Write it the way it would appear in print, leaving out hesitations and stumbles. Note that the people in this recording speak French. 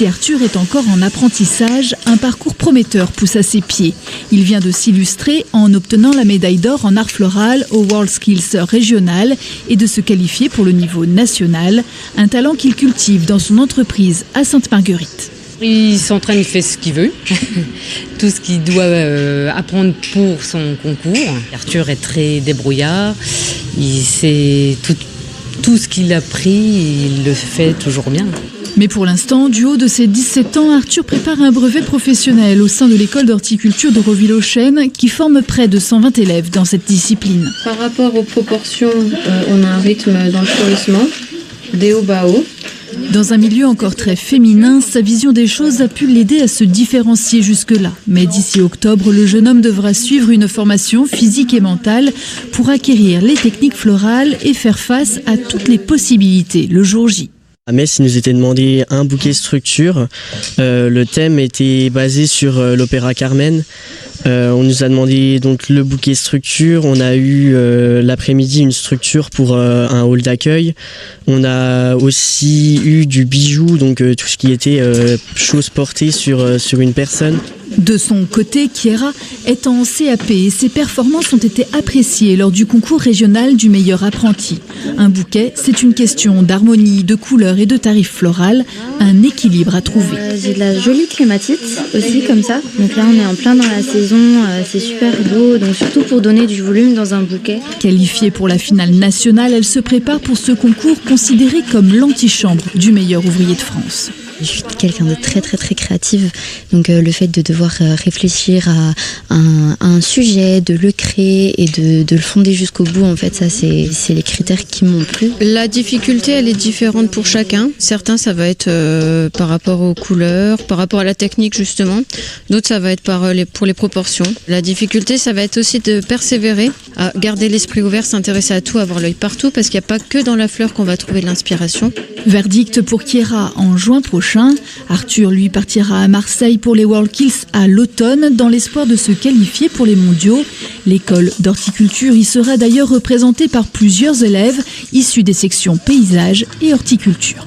Si Arthur est encore en apprentissage, un parcours prometteur pousse à ses pieds. Il vient de s'illustrer en obtenant la médaille d'or en art floral au WorldSkills régional et de se qualifier pour le niveau national, un talent qu'il cultive dans son entreprise à Sainte-Marguerite. Il s'entraîne, il fait ce qu'il veut, tout ce qu'il doit apprendre pour son concours. Arthur est très débrouillard, il sait tout ce qu'il a appris, il le fait toujours bien. Mais pour l'instant, du haut de ses 17 ans, Arthur prépare un brevet professionnel au sein de l'école d'horticulture de Roville-aux-Chênes qui forme près de 120 élèves dans cette discipline. Par rapport aux proportions, on a un rythme dans le fleurissement, des hauts bas hauts. Dans un milieu encore très féminin, sa vision des choses a pu l'aider à se différencier jusque-là. Mais d'ici octobre, le jeune homme devra suivre une formation physique et mentale pour acquérir les techniques florales et faire face à toutes les possibilités le jour J. À Metz, il nous était demandé un bouquet structure. Le thème était basé sur l'opéra Carmen. On nous a demandé donc le bouquet structure. On a eu l'après-midi une structure pour un hall d'accueil. On a aussi eu du bijou, donc tout ce qui était choses portées sur une personne. De son côté, Kiera est en CAP et ses performances ont été appréciées lors du concours régional du meilleur apprenti. Un bouquet, c'est une question d'harmonie, de couleurs et de tarif floral, un équilibre à trouver. J'ai de la jolie clématite aussi comme ça. Donc là, on est en plein dans la saison, c'est super beau, donc surtout pour donner du volume dans un bouquet. Qualifiée pour la finale nationale, elle se prépare pour ce concours considéré comme l'antichambre du meilleur ouvrier de France. Je suis quelqu'un de très créative, donc le fait de devoir réfléchir à un sujet, de le créer et de le fonder jusqu'au bout, en fait, ça c'est les critères qui m'ont plu. La difficulté, elle est différente pour chacun. Certains, ça va être par rapport aux couleurs, par rapport à la technique justement. D'autres, ça va être pour les proportions. La difficulté, ça va être aussi de persévérer, à garder l'esprit ouvert, s'intéresser à tout, avoir l'œil partout, parce qu'il n'y a pas que dans la fleur qu'on va trouver de l'inspiration. Verdict pour Kiera en juin prochain. Arthur, lui, partira à Marseille pour les WorldSkills à l'automne dans l'espoir de se qualifier pour les mondiaux. L'école d'horticulture y sera d'ailleurs représentée par plusieurs élèves issus des sections paysage et horticulture.